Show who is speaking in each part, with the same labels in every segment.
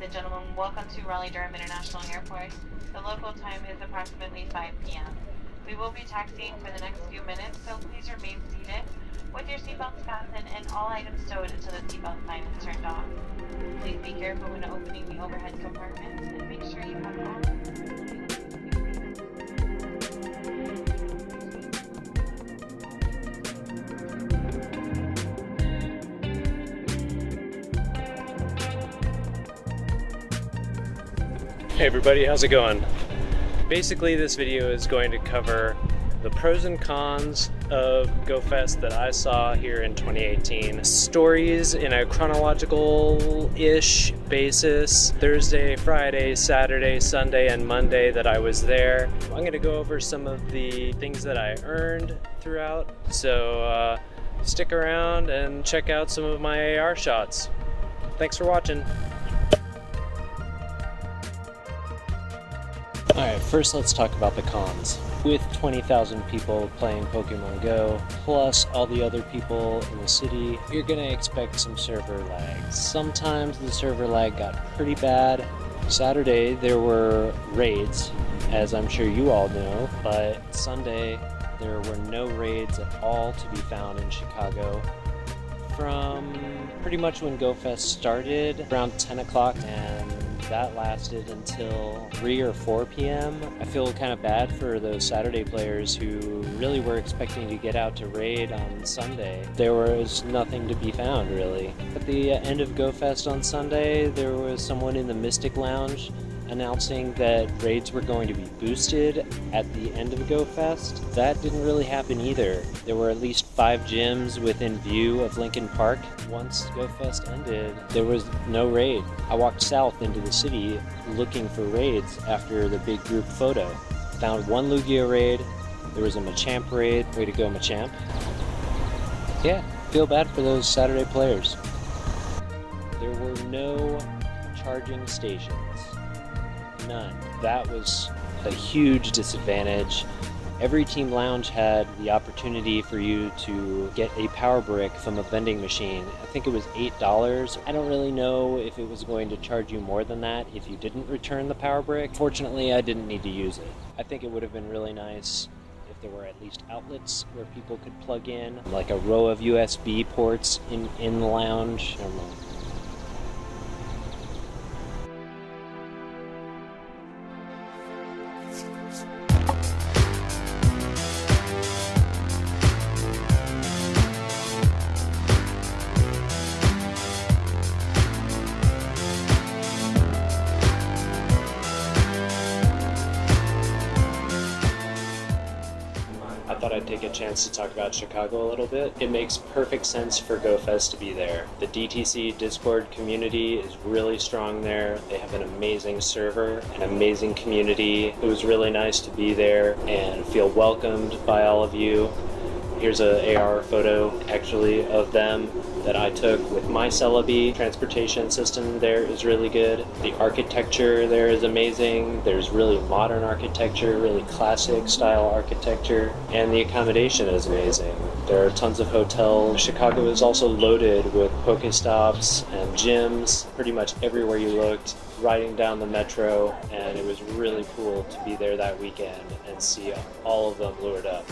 Speaker 1: and gentlemen, welcome to Raleigh-Durham International Airport. The local time is approximately 5 p.m. We will be taxiing for the next few minutes, so please remain seated with your seatbelts fastened and all items stowed until the seatbelt sign is turned off. Please be careful when opening the overhead compartments and make sure you have all.
Speaker 2: Hey everybody, how's it going? Basically this video is going to cover the pros and cons of Go Fest that I saw here in 2018. Stories in a chronological-ish basis. Thursday, Friday, Saturday, Sunday, and Monday that I was there. I'm going to go over some of the things that I earned throughout. So stick around and check out some of my AR shots. Thanks for watching. Alright, first let's talk about the cons. With 20,000 people playing Pokemon Go, plus all the other people in the city, you're gonna expect some server lag. Sometimes the server lag got pretty bad. Saturday there were raids, as I'm sure you all know, but Sunday there were no raids at all to be found in Chicago. From pretty much when Go Fest started, around 10 o'clock, and that lasted until 3 or 4 p.m. I feel kind of bad for those Saturday players who really were expecting to get out to raid on Sunday. There was nothing to be found, really. At the end of Go Fest on Sunday, there was someone in the Mystic Lounge announcing that raids were going to be boosted at the end of Go Fest. That didn't really happen either. There were at least 5 gyms within view of Lincoln Park. Once Go Fest ended, there was no raid. I walked south into the city looking for raids after the big group photo. Found one Lugia raid, there was a Machamp raid. Way to go, Machamp. Yeah, feel bad for those Saturday players. There were no charging stations. None. That was a huge disadvantage. Every team lounge had the opportunity for you to get a power brick from a vending machine. I think it was $8. I don't really know if it was going to charge you more than that if you didn't return the power brick. Fortunately, I didn't need to use it. I think it would have been really nice if there were at least outlets where people could plug in, like a row of USB ports in the lounge. I don't know. I thought I'd take a chance to talk about Chicago a little bit. It makes perfect sense for Go Fest to be there. The DTC Discord community is really strong there. They have an amazing server, an amazing community. It was really nice to be there and feel welcomed by all of you. Here's an AR photo, actually, of them that I took with my Celebi. Transportation system there is really good. The architecture there is amazing. There's really modern architecture, really classic style architecture, and the accommodation is amazing. There are tons of hotels. Chicago is also loaded with Pokestops and gyms, pretty much everywhere you looked, riding down the metro, and it was really cool to be there that weekend and see all of them lured up.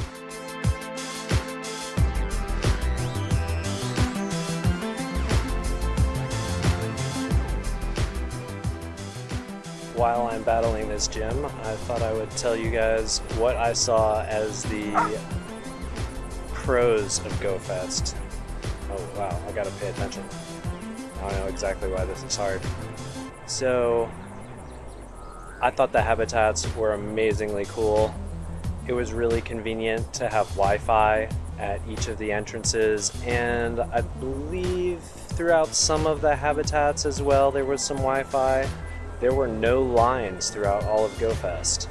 Speaker 2: While I'm battling this gym, I thought I would tell you guys what I saw as the pros of Go Fest. Oh wow, I gotta pay attention. I don't know exactly why this is hard. So, I thought the habitats were amazingly cool. It was really convenient to have Wi-Fi at each of the entrances, and I believe throughout some of the habitats as well there was some Wi-Fi. There were no lines throughout all of Go Fest.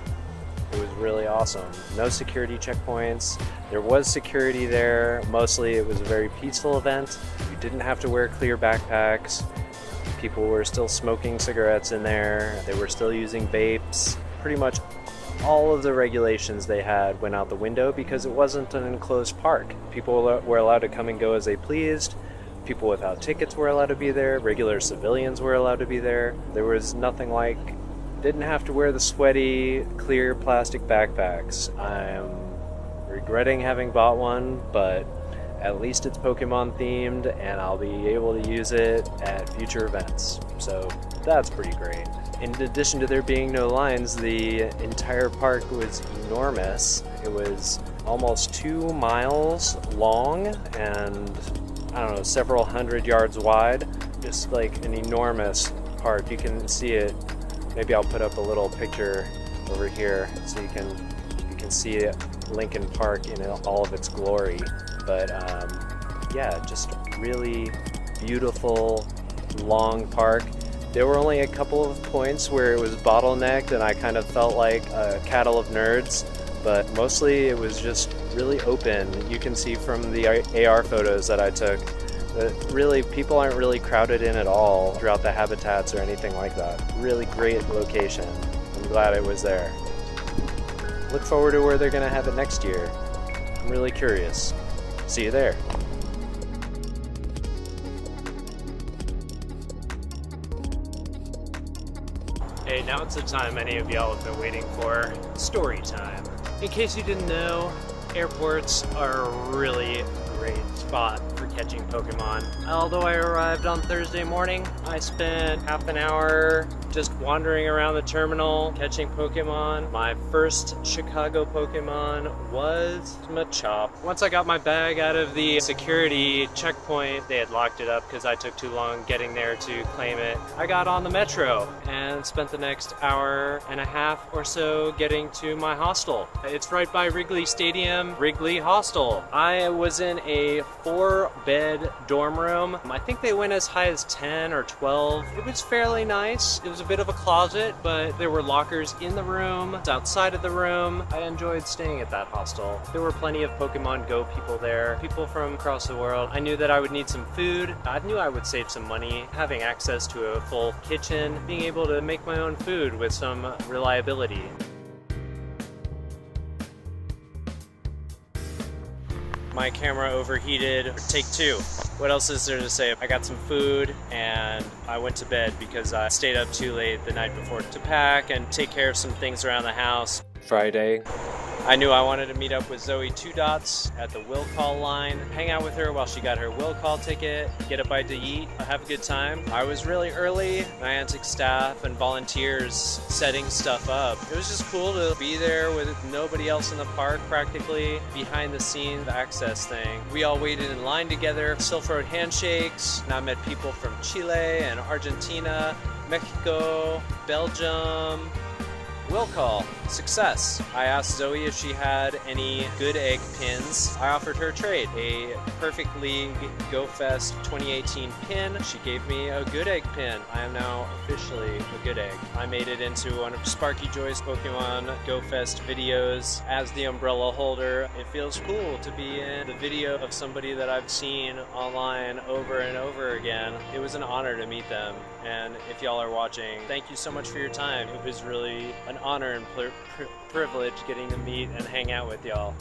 Speaker 2: It was really awesome. No security checkpoints. There was security there. Mostly it was a very peaceful event. You didn't have to wear clear backpacks. People were still smoking cigarettes in there. They were still using vapes. Pretty much all of the regulations they had went out the window because it wasn't an enclosed park. People were allowed to come and go as they pleased. People without tickets were allowed to be there. Regular civilians were allowed to be there. There was nothing like, didn't have to wear the sweaty, clear plastic backpacks. I'm regretting having bought one, but at least it's Pokemon themed and I'll be able to use it at future events. So that's pretty great. In addition to there being no lines, the entire park was enormous. It was almost 2 miles long and, I don't know, several hundred yards wide. Just like an enormous park. You can see it. Maybe I'll put up a little picture over here so you can see Lincoln Park in all of its glory. But yeah, just really beautiful, long park. There were only a couple of points where it was bottlenecked and I kind of felt like a cattle of nerds, but mostly it was just really open. You can see from the AR photos that I took that really people aren't really crowded in at all throughout the habitats or anything like that. Really great location. I'm glad it was there. Look forward to where they're gonna have it next year. I'm really curious. See you there. Hey, now it's the time many of y'all have been waiting for, story time. In case you didn't know, airports are a really great spot for catching Pokemon. Although I arrived on Thursday morning, I spent half an hour just wandering around the terminal, catching Pokemon. My first Chicago Pokemon was Machop. Once I got my bag out of the security checkpoint, they had locked it up because I took too long getting there to claim it. I got on the metro and spent the next hour and a half or so getting to my hostel. It's right by Wrigley Stadium, Wrigley Hostel. I was in a 4-bed dorm room. I think they went as high as 10 or 12. It was fairly nice. It was a bit of a closet, but there were lockers in the room, outside of the room. I enjoyed staying at that hostel. There were plenty of Pokemon Go people there, people from across the world. I knew that I would need some food. I knew I would save some money. Having access to a full kitchen, being able to make my own food with some reliability. My camera overheated. Take 2. What else is there to say? I got some food and I went to bed because I stayed up too late the night before to pack and take care of some things around the house. Friday, I knew I wanted to meet up with Zoe 2 Dots at the will call line, hang out with her while she got her will call ticket, get a bite to eat, have a good time. I was really early. Niantic staff and volunteers setting stuff up. It was just cool to be there with nobody else in the park practically, behind the scenes access thing. We all waited in line together, Silk Road handshakes, and I met people from Chile and Argentina, Mexico, Belgium. Will call. Success. I asked Zoe if she had any good egg pins. I offered her a trade. A Perfect League Go Fest 2018 pin. She gave me a good egg pin. I am now officially a good egg. I made it into one of Sparky Joy's Pokemon Go Fest videos as the umbrella holder. It feels cool to be in the video of somebody that I've seen online over and over again. It was an honor to meet them. And if y'all are watching, thank you so much for your time. It was really an honor and privilege getting to meet and hang out with y'all.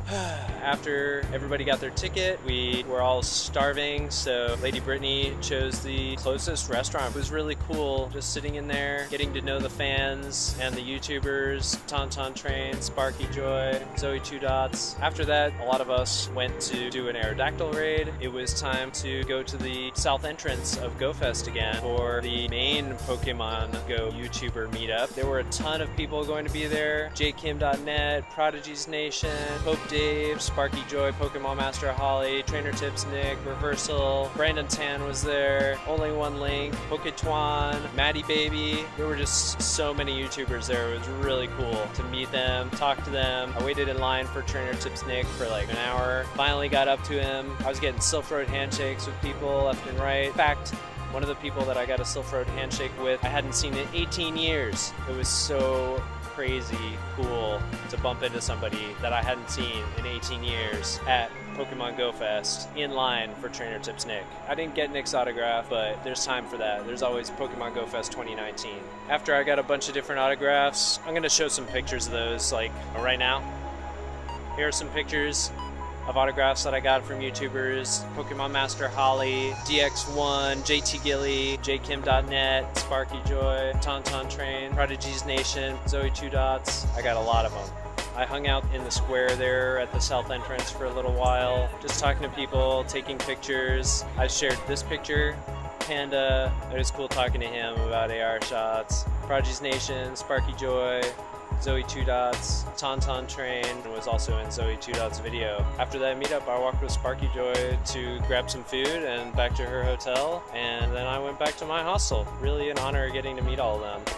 Speaker 2: After everybody got their ticket, we were all starving, so Lady Brittany chose the closest restaurant. It was really cool just sitting in there, getting to know the fans and the YouTubers, Tauntaun Train, Sparky Joy, Zoe 2 Dots. After that, a lot of us went to do an Aerodactyl raid. It was time to go to the south entrance of Go Fest again for the main Pokemon Go YouTuber meetup. There were a ton of people going to be there. JKim.net, Prodigies Nation, Hope Dave, Sparky Joy, Pokemon Master Holly, Trainer Tips Nick, Reversal, Brandon Tan was there, Only One Link, Poketwan, Maddie Baby. There were just so many YouTubers there. It was really cool to meet them, talk to them. I waited in line for Trainer Tips Nick for like an hour. Finally got up to him. I was getting Silk Road handshakes with people left and right. In fact, one of the people that I got a Silk Road handshake with, I hadn't seen in 18 years. It was so crazy cool to bump into somebody that I hadn't seen in 18 years at Pokemon Go Fest in line for Trainer Tips Nick. I didn't get Nick's autograph, but there's time for that. There's always Pokemon Go Fest 2019. After I got a bunch of different autographs, I'm gonna show some pictures of those like right now. Here are some pictures. of autographs that I got from YouTubers: Pokemon Master Holly, DX1, JT Gilly, JKim.net, Sparky Joy, Tauntaun Train, Prodigy's Nation, Zoe Two Dots. I got a lot of them. I hung out in the square there at the south entrance for a little while, just talking to people, taking pictures. I shared this picture, Panda. It was cool talking to him about AR shots. Prodigy's Nation, Sparky Joy, Zoe Two Dots, Tauntaun Train was also in Zoe Two Dots' video. After that meetup, I walked with Sparky Joy to grab some food and back to her hotel, and then I went back to my hostel. Really an honor getting to meet all of them.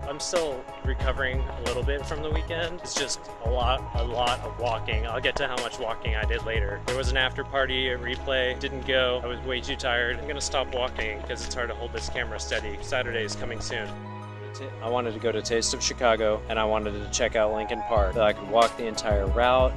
Speaker 2: I'm still recovering a little bit from the weekend. It's just a lot of walking. I'll get to how much walking I did later. There was an after party, a replay, didn't go. I was way too tired. I'm gonna stop walking because it's hard to hold this camera steady. Saturday is coming soon. I wanted to go to Taste of Chicago, and I wanted to check out Lincoln Park so I could walk the entire route,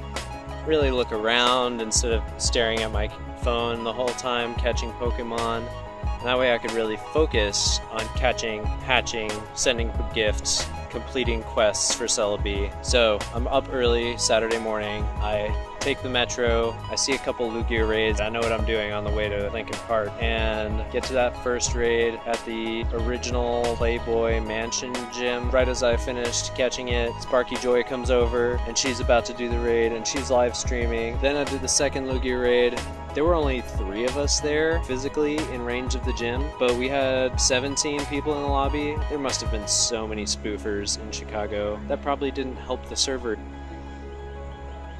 Speaker 2: really look around instead of staring at my phone the whole time, catching Pokemon. And that way I could really focus on catching, hatching, sending gifts, completing quests for Celebi. So I'm up early Saturday morning. I take the metro, I see a couple Lugia raids. I know what I'm doing on the way to Lincoln Park, and get to that first raid at the original Playboy Mansion gym. Right as I finished catching it, Sparky Joy comes over and she's about to do the raid and she's live streaming. Then I did the second Lugia raid. There were only 3 of us there physically in range of the gym, but we had 17 people in the lobby. There must have been so many spoofers in Chicago. That probably didn't help the server.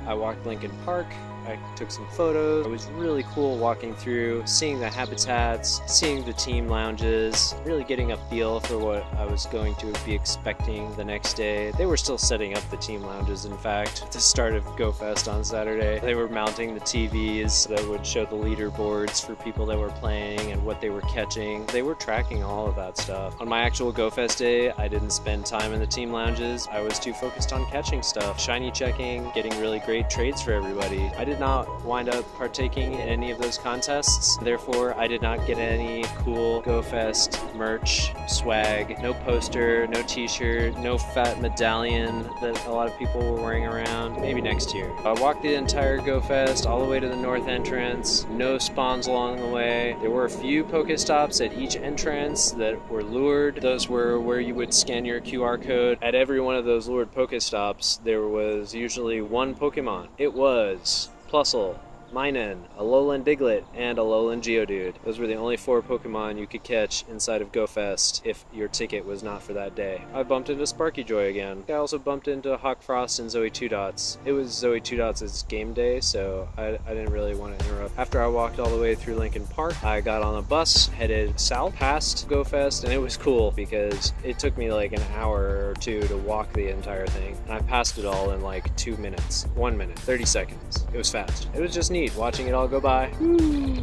Speaker 2: I walked Lincoln Park, I took some photos. It was really cool walking through, seeing the habitats, seeing the team lounges, really getting a feel for what I was going to be expecting the next day. They were still setting up the team lounges, in fact, at the start of Go Fest on Saturday. They were mounting the TVs that would show the leaderboards for people that were playing and what they were catching. They were tracking all of that stuff. On my actual Go Fest day, I didn't spend time in the team lounges. I was too focused on catching stuff, shiny checking, getting really great trades for everybody. I did not wind up partaking in any of those contests. Therefore, I did not get any cool Go Fest merch, swag, no poster, no t-shirt, no fat medallion that a lot of people were wearing around. Maybe next year. I walked the entire Go Fest all the way to the north entrance. No spawns along the way. There were a few Pokestops at each entrance that were lured. Those were where you would scan your QR code. At every one of those lured Pokestops, there was usually one Pokemon. It was Plusle, Minun, a Alolan Diglett, and a Alolan Geodude. Those were the only 4 Pokemon you could catch inside of Go Fest if your ticket was not for that day. I bumped into Sparky Joy again. I also bumped into Hawk Frost and Zoe Two Dots. It was Zoe Two Dots' game day, so I didn't really want to interrupt. After I walked all the way through Lincoln Park, I got on a bus, headed south past Go Fest, and it was cool because it took me like an hour or 2 to walk the entire thing. And I passed it all in like 2 minutes, 1 minute, 30 seconds. It was fast. It was just neat watching it all go by. Woo.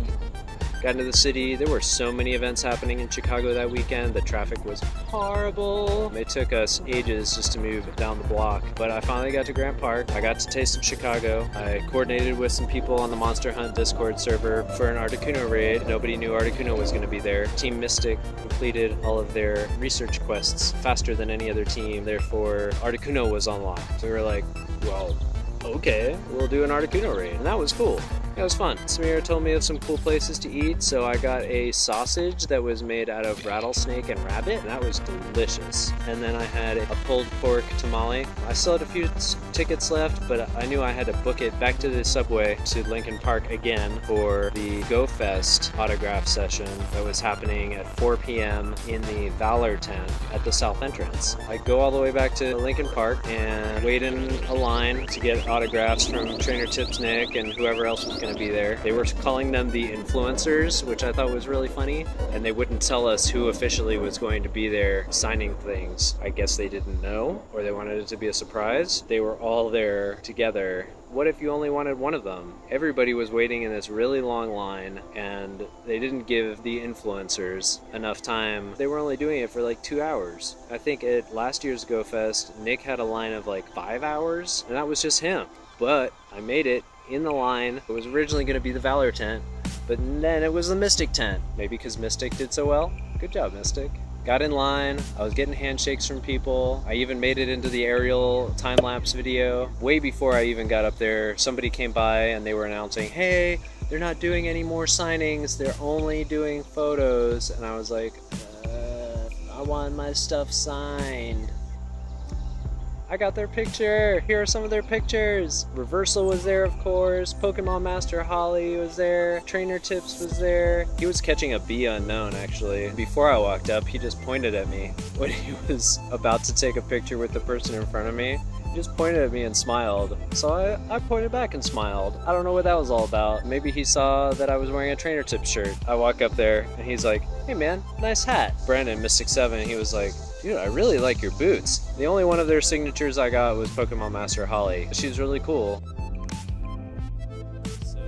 Speaker 2: Got into the city. There were so many events happening in Chicago that weekend. The traffic was horrible. It took us ages just to move down the block, but I finally got to Grant Park. I got to Taste of Chicago. I coordinated with some people on the Monster Hunt Discord server for an Articuno raid. Nobody knew Articuno was going to be there. Team Mystic completed all of their research quests faster than any other team. Therefore, Articuno was unlocked. So we were like, well, okay, we'll do an Articuno raid. And that was cool. It was fun. Samira told me of some cool places to eat, so I got a sausage that was made out of rattlesnake and rabbit, and that was delicious. And then I had a pulled pork tamale. I still had a few tickets left, but I knew I had to book it back to the subway to Lincoln Park again for the Go Fest autograph session that was happening at 4 p.m. in the Valor tent at the south entrance. I go all the way back to Lincoln Park and wait in a line to get autographs from Trainer Tips Nick and whoever else was going to be there. They were calling them the influencers, which I thought was really funny, and they wouldn't tell us who officially was going to be there signing things. I guess they didn't know, or they wanted it to be a surprise. They were all there together. What if you only wanted one of them? Everybody was waiting in this really long line, and they didn't give the influencers enough time. They were only doing it for like 2 hours. I think at last year's Go Fest, Nick had a line of like 5 hours, and that was just him. But I made it in the line. It was originally going to be the Valor tent, but then it was the Mystic tent. Maybe because Mystic did so well? Good job, Mystic. Got in line, I was getting handshakes from people. I even made it into the aerial time-lapse video. Way before I even got up there, somebody came by and they were announcing, hey, they're not doing any more signings, they're only doing photos. And I was like, I want my stuff signed. I got their picture. Here are some of their pictures. Reversal was there, of course. Pokemon Master Holly was there. Trainer Tips was there. He was catching a bee unknown, actually. Before I walked up, he just pointed at me when he was about to take a picture with the person in front of me. He just pointed at me and smiled. So I pointed back and smiled. I don't know what that was all about. Maybe he saw that I was wearing a Trainer Tips shirt. I walk up there and he's like, hey man, nice hat. Brandon, Mystic 7, he was like, dude, I really like your boots. The only one of their signatures I got was Pokemon Master Holly. She's really cool.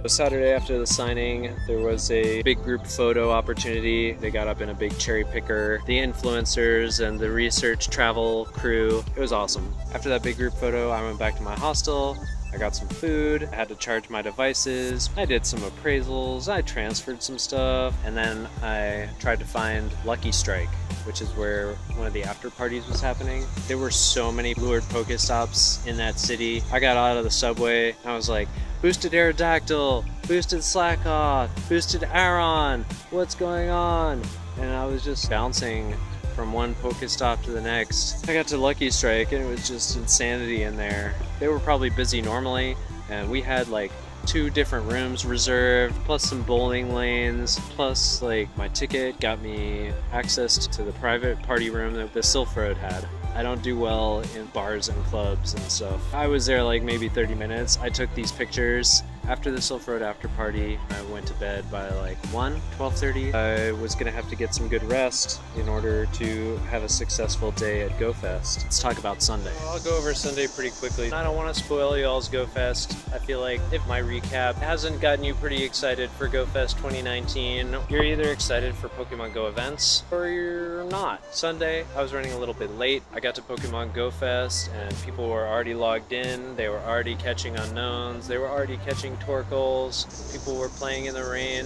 Speaker 2: So Saturday after the signing, there was a big group photo opportunity. They got up in a big cherry picker. The influencers and the research travel crew. It was awesome. After that big group photo, I went back to my hostel. I got some food, I had to charge my devices, I did some appraisals, I transferred some stuff, and then I tried to find Lucky Strike, which is where one of the after parties was happening. There were so many lured Pokestops in that city. I got out of the subway, and I was like, boosted Aerodactyl, boosted Slackoth, boosted Aron, what's going on? And I was just bouncing from one Pokestop to the next. I got to Lucky Strike and it was just insanity in there. They were probably busy normally and we had like 2 different rooms reserved, plus some bowling lanes, plus like my ticket got me access to the private party room that the Sylph Road had. I don't do well in bars and clubs and stuff. I was there like maybe 30 minutes. I took these pictures. After the Sylph Road after party, I went to bed by like 12:30. I was gonna have to get some good rest in order to have a successful day at Go Fest. Let's talk about Sunday. I'll go over Sunday pretty quickly. I don't want to spoil y'all's Go Fest. I feel like if my recap hasn't gotten you pretty excited for Go Fest 2019, you're either excited for Pokemon Go events or you're not. Sunday, I was running a little bit late. I got to Pokemon Go Fest and people were already logged in. They were already catching unknowns. They were already catching Torkoals. People were playing in the rain.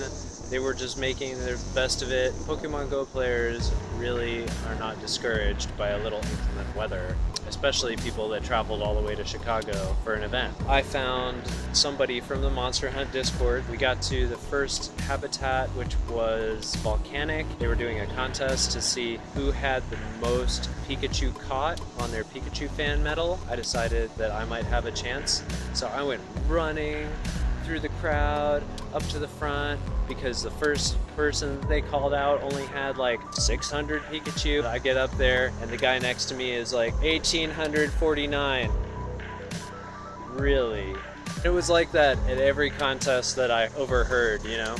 Speaker 2: They were just making the best of it. Pokemon Go players really are not discouraged by a little inclement weather, especially people that traveled all the way to Chicago for an event. I found somebody from the Monster Hunt Discord. We got to the first habitat, which was volcanic. They were doing a contest to see who had the most Pikachu caught on their Pikachu fan medal. I decided that I might have a chance, so I went running through the crowd up to the front because the first person they called out only had like 600 Pikachu. I get up there and the guy next to me is like 1849. Really? It was like that at every contest that I overheard, you know?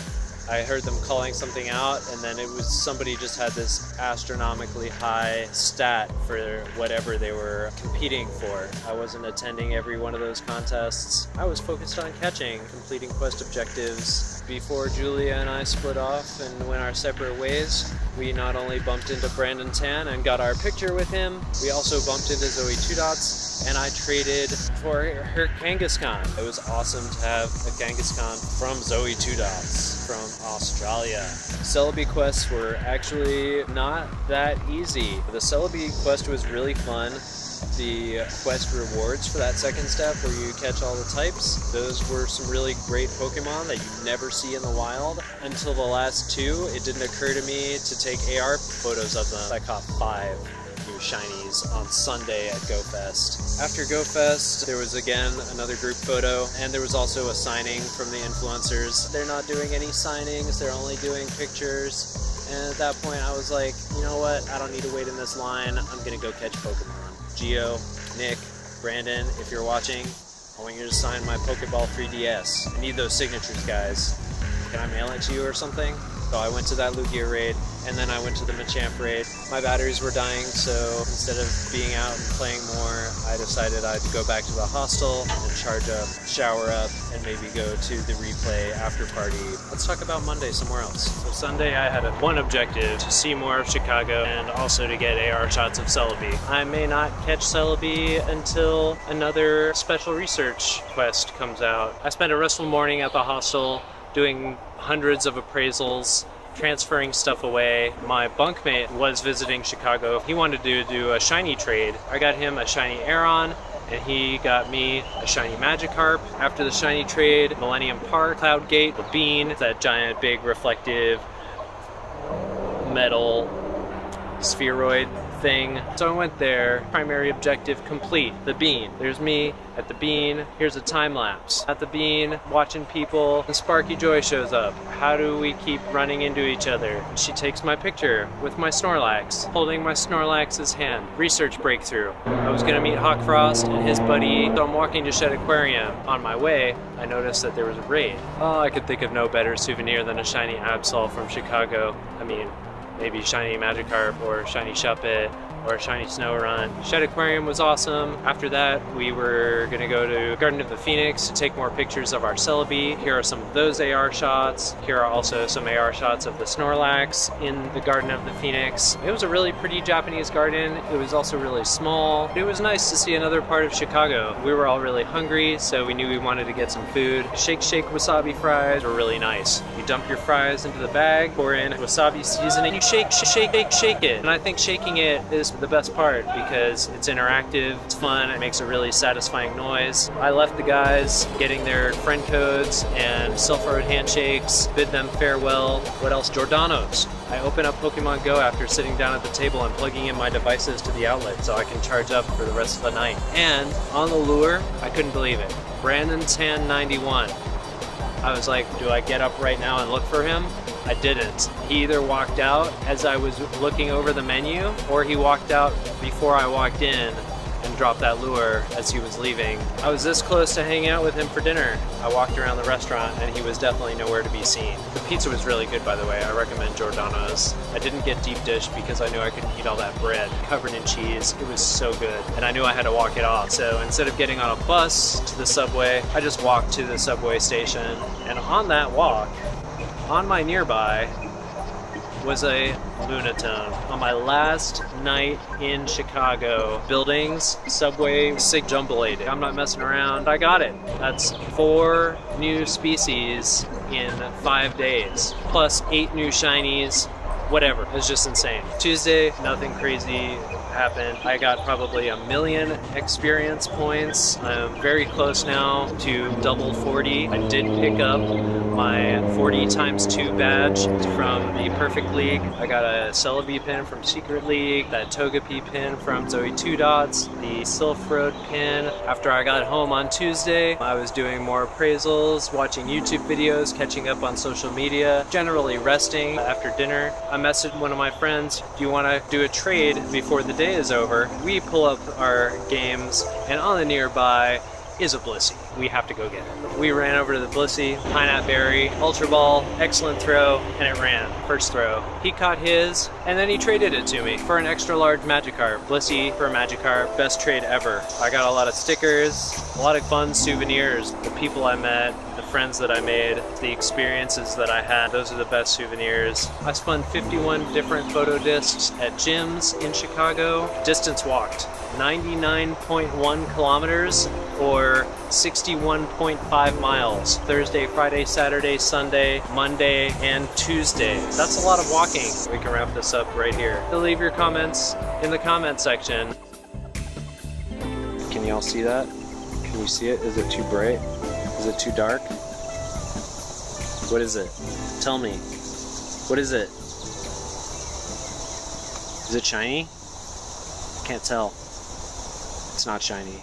Speaker 2: I heard them calling something out and then it was somebody just had this astronomically high stat for whatever they were competing for. I wasn't attending every one of those contests. I was focused on catching, completing quest objectives. Before Julia and I split off and went our separate ways, we not only bumped into Brandon Tan and got our picture with him, we also bumped into Zoe Two Dots and I traded for her Kangaskhan. It was awesome to have a Kangaskhan from Zoe Two Dots from Australia. Celebi quests were actually not that easy. The Celebi quest was really fun. The quest rewards for that second step where you catch all the types, those were some really great Pokemon that you never see in the wild. Until the last 2, it didn't occur to me to take AR photos of them. I caught 5 new shinies on Sunday at Go Fest. After Go Fest, there was again another group photo, and there was also a signing from the influencers. They're not doing any signings, they're only doing pictures. And at that point I was like, you know what, I don't need to wait in this line, I'm gonna go catch Pokemon. Gio, Nick, Brandon, if you're watching, I want you to sign my Pokeball 3DS. I need those signatures, guys. Can I mail it to you or something? So I went to that Lugia raid, and then I went to the Machamp raid. My batteries were dying, so instead of being out and playing more, I decided I'd go back to the hostel and charge up, shower up, and maybe go to the replay after party. Let's talk about Monday somewhere else. So Sunday I had one objective, to see more of Chicago and also to get AR shots of Celebi. I may not catch Celebi until another special research quest comes out. I spent a restful morning at the hostel doing hundreds of appraisals transferring stuff away. My bunkmate was visiting Chicago. He wanted to do a shiny trade. I got him a shiny Aeron, and he got me a shiny Magikarp. After the shiny trade, Millennium Park, Cloud Gate, the Bean, that giant big reflective metal spheroid thing. So I went there, primary objective complete, the Bean. There's me at the Bean. Here's a time lapse. At the Bean, watching people, and Sparky Joy shows up. How do we keep running into each other? She takes my picture with my Snorlax, holding my Snorlax's hand. Research breakthrough. I was gonna meet Hawk Frost and his buddy, so I'm walking to Shed Aquarium. On my way, I noticed that there was a raid. Oh, I could think of no better souvenir than a shiny Absol from Chicago. I mean, maybe shiny Magikarp or shiny Shuppet or shiny Snorunt. Shed Aquarium was awesome. After that, we were gonna go to Garden of the Phoenix to take more pictures of our Celebi. Here are some of those AR shots. Here are also some AR shots of the Snorlax in the Garden of the Phoenix. It was a really pretty Japanese garden. It was also really small. It was nice to see another part of Chicago. We were all really hungry, so we knew we wanted to get some food. Shake Shake wasabi fries were really nice. You dump your fries into the bag, pour in wasabi seasoning, you shake it. And I think shaking it is the best part because it's interactive, it's fun, it makes a really satisfying noise. I left the guys getting their friend codes and Silph Road handshakes, bid them farewell. What else? Giordano's. I open up Pokemon Go after sitting down at the table and plugging in my devices to the outlet so I can charge up for the rest of the night. And on the lure, I couldn't believe it. Brandon Tan 91. I was like, do I get up right now and look for him? I didn't. He either walked out as I was looking over the menu, or he walked out before I walked in and dropped that lure as he was leaving. I was this close to hanging out with him for dinner. I walked around the restaurant and he was definitely nowhere to be seen. The pizza was really good, by the way. I recommend Giordano's. I didn't get deep dish because I knew I couldn't eat all that bread covered in cheese. It was so good, and I knew I had to walk it off. So instead of getting on a bus to the subway, I just walked to the subway station. And on that walk, on my nearby, was a Lunatone. On my last night in Chicago, buildings, subway, sig jumbulated. I'm not messing around. I got it. That's 4 new species in 5 days, plus 8 new shinies. Whatever. It was just insane. Tuesday, nothing crazy happened. I got probably 1 million experience points. I'm very close now to double 40. I did pick up my 40 times 2 badge from the Perfect League. I got a Celebi pin from Secret League, that Togepi pin from Zoe 2 Dots, the Silph Road pin. After I got home on Tuesday, I was doing more appraisals, watching YouTube videos, catching up on social media, generally resting after dinner. I messaged one of my friends, do you want to do a trade before the day is over? We pull up our games, and on the nearby is a Blissey. We have to go get it. We ran over to the Blissey, Pineapple Berry, Ultra Ball, excellent throw, and it ran. First throw. He caught his, and then he traded it to me for an extra large Magikarp. Blissey for a Magikarp, best trade ever. I got a lot of stickers, a lot of fun souvenirs. The people I met, the friends that I made, the experiences that I had, those are the best souvenirs. I spun 51 different photo discs at gyms in Chicago. Distance walked 99.1 kilometers or 61.5 miles. Thursday, Friday, Saturday, Sunday, Monday, and Tuesday. That's a lot of walking. We can wrap this up right here. So leave your comments in the comment section. Can y'all see that? Can you see it? Is it too bright? Is it too dark? What is it? Tell me. What is it? Is it shiny? I can't tell. It's not shiny.